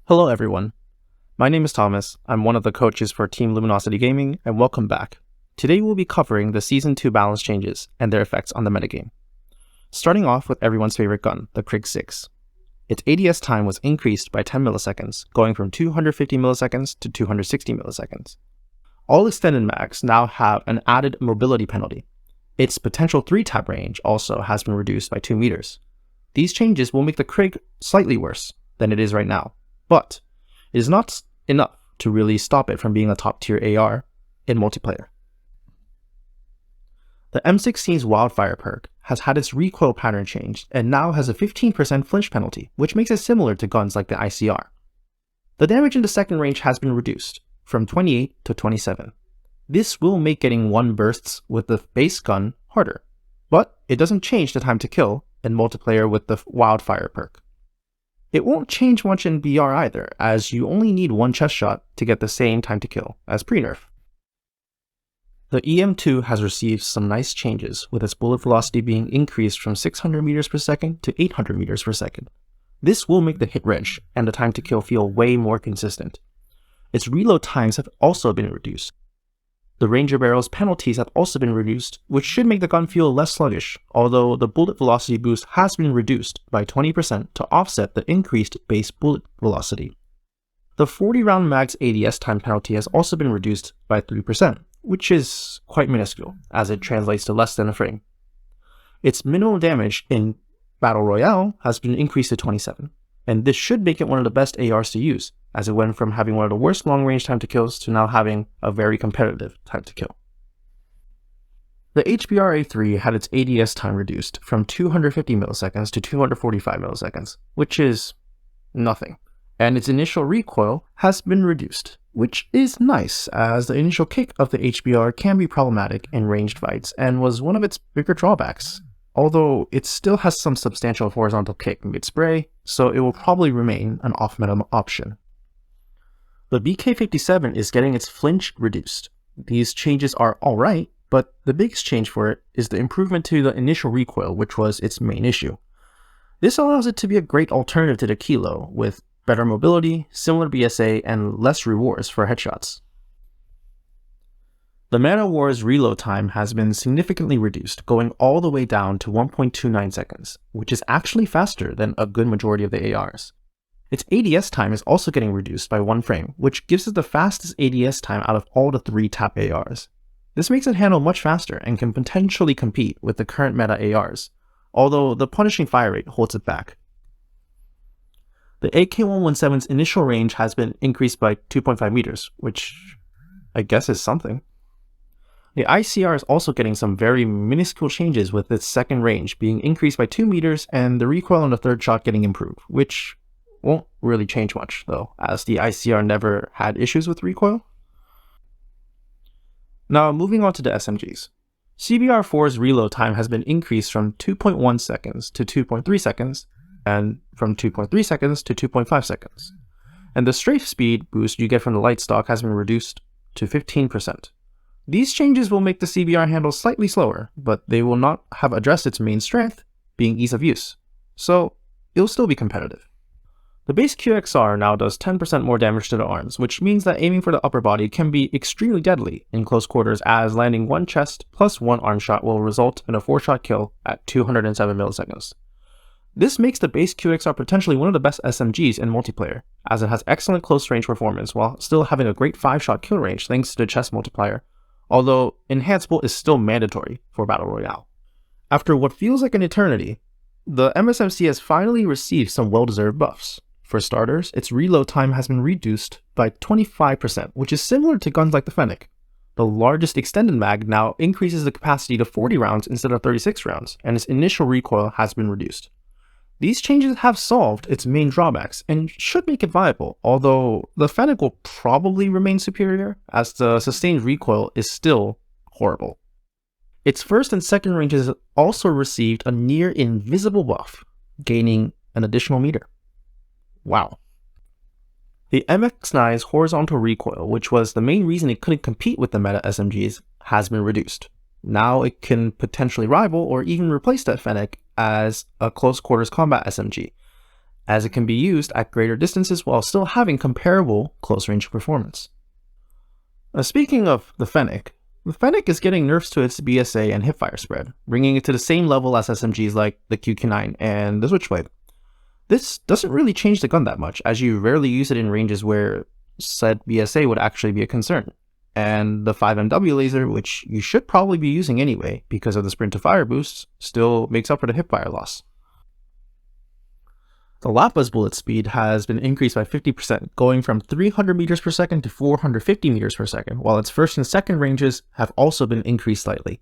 Hello everyone, my name is Thomas, I'm one of the coaches for Team Luminosity Gaming, and welcome back. Today we'll be covering the Season 2 balance changes and their effects on the metagame. Starting off with everyone's favorite gun, the Krig 6. Its ADS time was increased by 10 milliseconds, going from 250 milliseconds to 260 milliseconds. All extended mags now have an added mobility penalty. Its potential 3-tap range also has been reduced by 2 meters. These changes will make the Krig slightly worse than it is right now, but it is not enough to really stop it from being a top-tier AR in multiplayer. The M16's Wildfire perk has had its recoil pattern changed and now has a 15% flinch penalty, which makes it similar to guns like the ICR. The damage in the second range has been reduced from 28 to 27. This will make getting 1 bursts with the base gun harder, but it doesn't change the time to kill in multiplayer with the Wildfire perk. It won't change much in BR either, as you only need 1 chest shot to get the same time to kill as pre-nerf. The EM2 has received some nice changes, with its bullet velocity being increased from 600 meters per second to 800 meters per second. This will make the hit wrench and the time to kill feel way more consistent. Its reload times have also been reduced. The Ranger Barrel's penalties have also been reduced, which should make the gun feel less sluggish, although the bullet velocity boost has been reduced by 20% to offset the increased base bullet velocity. The 40-round mag's ADS time penalty has also been reduced by 3%, which is quite minuscule, as it translates to less than a frame. Its minimum damage in Battle Royale has been increased to 27, and this should make it one of the best ARs to use, as it went from having one of the worst long-range time to kills to now having a very competitive time to kill. The HBR A3 had its ADS time reduced from 250 milliseconds to 245 milliseconds, which is nothing, and its initial recoil has been reduced, which is nice, as the initial kick of the HBR can be problematic in ranged fights and was one of its bigger drawbacks, although it still has some substantial horizontal kick mid-spray, so it will probably remain an off-meta option. The BK57 is getting its flinch reduced. These changes are alright, but the biggest change for it is the improvement to the initial recoil, which was its main issue. This allows it to be a great alternative to the Kilo, with better mobility, similar BSA, and less rewards for headshots. The Mana War's reload time has been significantly reduced, going all the way down to 1.29 seconds, which is actually faster than a good majority of the ARs. Its ADS time is also getting reduced by 1 frame, which gives it the fastest ADS time out of all the 3-tap ARs. This makes it handle much faster and can potentially compete with the current meta ARs, although the punishing fire rate holds it back. The AK-117's initial range has been increased by 2.5 meters, which I guess is something. The ICR is also getting some very minuscule changes, with its second range being increased by 2 meters and the recoil on the third shot getting improved, which won't really change much though, as the ICR never had issues with recoil. Now moving on to the SMGs. CBR4's reload time has been increased from 2.1 seconds to 2.3 seconds, and from 2.3 seconds to 2.5 seconds. And the strafe speed boost you get from the light stock has been reduced to 15%. These changes will make the CBR handle slightly slower, but they will not have addressed its main strength, being ease of use, so it'll still be competitive. The base QXR now does 10% more damage to the arms, which means that aiming for the upper body can be extremely deadly in close quarters, as landing 1 chest plus 1 arm shot will result in a 4-shot kill at 207 milliseconds. This makes the base QXR potentially one of the best SMGs in multiplayer, as it has excellent close range performance while still having a great 5-shot kill range thanks to the chest multiplier, although enhanceable is still mandatory for Battle Royale. After what feels like an eternity, the MSMC has finally received some well-deserved buffs. For starters, its reload time has been reduced by 25%, which is similar to guns like the Fennec. The largest extended mag now increases the capacity to 40 rounds instead of 36 rounds, and its initial recoil has been reduced. These changes have solved its main drawbacks and should make it viable, although the Fennec will probably remain superior, as the sustained recoil is still horrible. Its first and second ranges also received a near invisible buff, gaining an additional meter. Wow. The MX-9's horizontal recoil, which was the main reason it couldn't compete with the meta SMGs, has been reduced. Now it can potentially rival or even replace that Fennec as a close quarters combat SMG, as it can be used at greater distances while still having comparable close-range performance. Speaking of the Fennec is getting nerfs to its BSA and hipfire spread, bringing it to the same level as SMGs like the QQ9 and the Switchblade. This doesn't really change the gun that much, as you rarely use it in ranges where said BSA would actually be a concern. And the 5MW laser, which you should probably be using anyway because of the sprint to fire boosts, still makes up for the hipfire loss. The LAPA's bullet speed has been increased by 50%, going from 300 meters per second to 450 meters per second, while its first and second ranges have also been increased slightly.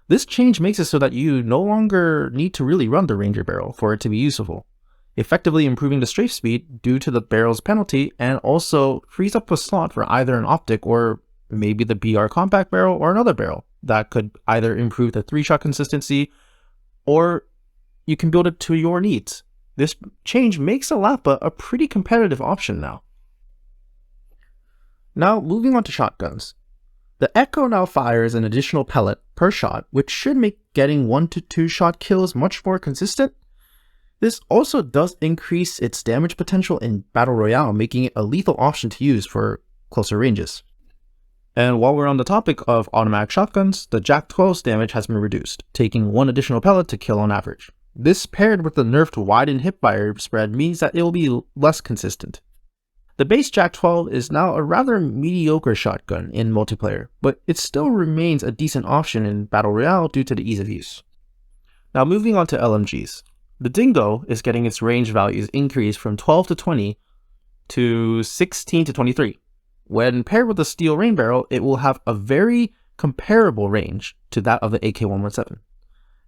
This change makes it so that you no longer need to really run the Ranger barrel for it to be useful, effectively improving the strafe speed due to the barrel's penalty, and also frees up a slot for either an optic or maybe the BR compact barrel or another barrel that could either improve the 3-shot consistency or you can build it to your needs. This change makes a LAPA a pretty competitive option now. Now moving on to shotguns. The Echo now fires an additional pellet per shot, which should make getting 1 to 2 shot kills much more consistent. This also does increase its damage potential in Battle Royale, making it a lethal option to use for closer ranges. And while we're on the topic of automatic shotguns, the JAK-12's damage has been reduced, taking 1 additional pellet to kill on average. This paired with the nerfed widened hipfire spread means that it will be less consistent. The base JAK-12 is now a rather mediocre shotgun in multiplayer, but it still remains a decent option in Battle Royale due to the ease of use. Now moving on to LMGs. The Dingo is getting its range values increased from 12 to 20 to 16 to 23. When paired with the steel rain barrel, it will have a very comparable range to that of the AK-117.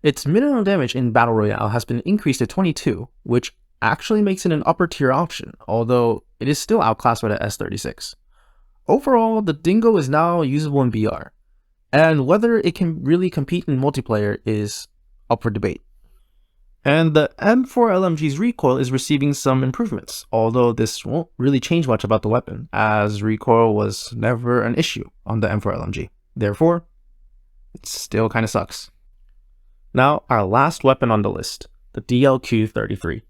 Its minimum damage in Battle Royale has been increased to 22, which actually makes it an upper tier option, although it is still outclassed by the S36. Overall, the Dingo is now usable in BR, and whether it can really compete in multiplayer is up for debate. And the M4 LMG's recoil is receiving some improvements, although this won't really change much about the weapon, as recoil was never an issue on the M4 LMG. Therefore, it still kinda sucks. Now, our last weapon on the list, the DLQ-33.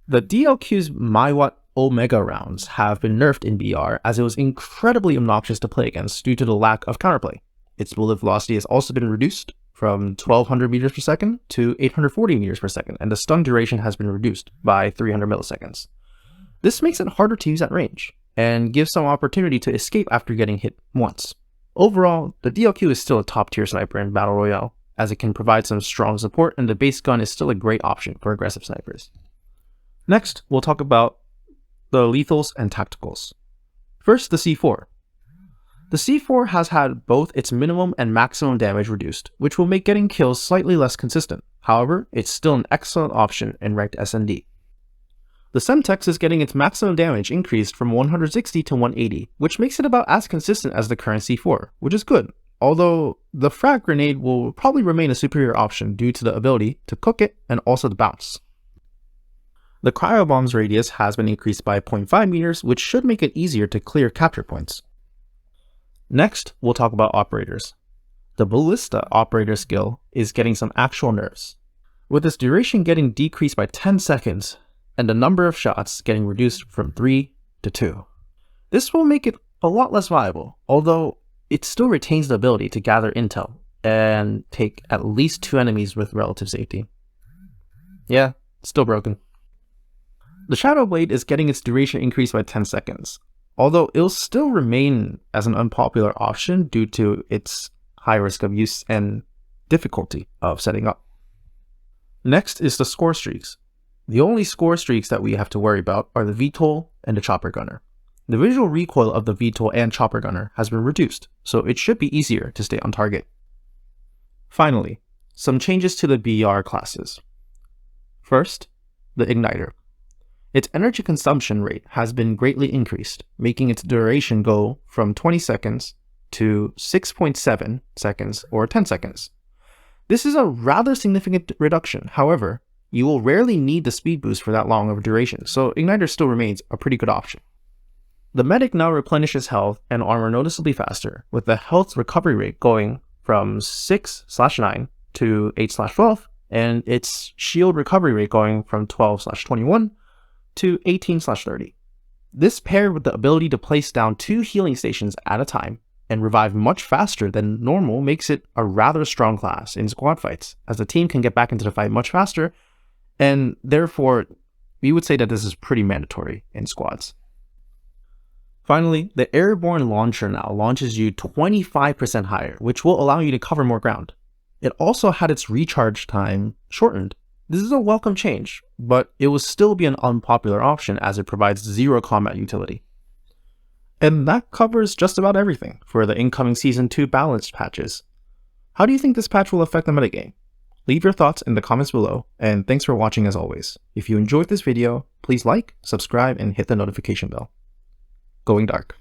The DLQ's Maiwat Omega rounds have been nerfed in BR as it was incredibly obnoxious to play against due to the lack of counterplay. Its bullet velocity has also been reduced from 1200 meters per second to 840 meters per second, and the stun duration has been reduced by 300 milliseconds. This makes it harder to use at range, and gives some opportunity to escape after getting hit once. Overall, the DLQ is still a top tier sniper in Battle Royale, as it can provide some strong support, and the base gun is still a great option for aggressive snipers. Next, we'll talk about the lethals and tacticals. First, the C4. The C4 has had both its minimum and maximum damage reduced, which will make getting kills slightly less consistent. However, it's still an excellent option in ranked SND. The SEMTEX is getting its maximum damage increased from 160 to 180, which makes it about as consistent as the current C4, which is good, although the frag grenade will probably remain a superior option due to the ability to cook it and also the bounce. The cryobomb's radius has been increased by 0.5 meters, which should make it easier to clear capture points. Next, we'll talk about operators. The Ballista operator skill is getting some actual nerfs, with its duration getting decreased by 10 seconds and the number of shots getting reduced from 3 to 2. This will make it a lot less viable, although it still retains the ability to gather intel and take at least 2 enemies with relative safety. Yeah, still broken. The Shadow Blade is getting its duration increased by 10 seconds, although it'll still remain as an unpopular option due to its high risk of use and difficulty of setting up. Next is the score streaks. The only score streaks that we have to worry about are the VTOL and the Chopper Gunner. The visual recoil of the VTOL and Chopper Gunner has been reduced, so it should be easier to stay on target. Finally, some changes to the BR classes. First, the Igniter. Its energy consumption rate has been greatly increased, making its duration go from 20 seconds to 6.7 seconds or 10 seconds. This is a rather significant reduction. However, you will rarely need the speed boost for that long of a duration, so Igniter still remains a pretty good option. The Medic now replenishes health and armor noticeably faster, with the health recovery rate going from 6/9 to 8/12, and its shield recovery rate going from 12/21 to 18/30. This paired with the ability to place down 2 healing stations at a time and revive much faster than normal makes it a rather strong class in squad fights, as the team can get back into the fight much faster, and therefore we would say that this is pretty mandatory in squads. Finally, the Airborne launcher now launches you 25% higher, which will allow you to cover more ground. It also had its recharge time shortened. This is a welcome change, but it will still be an unpopular option as it provides 0 combat utility. And that covers just about everything for the incoming Season 2 balanced patches. How do you think this patch will affect the metagame? Leave your thoughts in the comments below, and thanks for watching as always. If you enjoyed this video, please like, subscribe, and hit the notification bell. Going dark.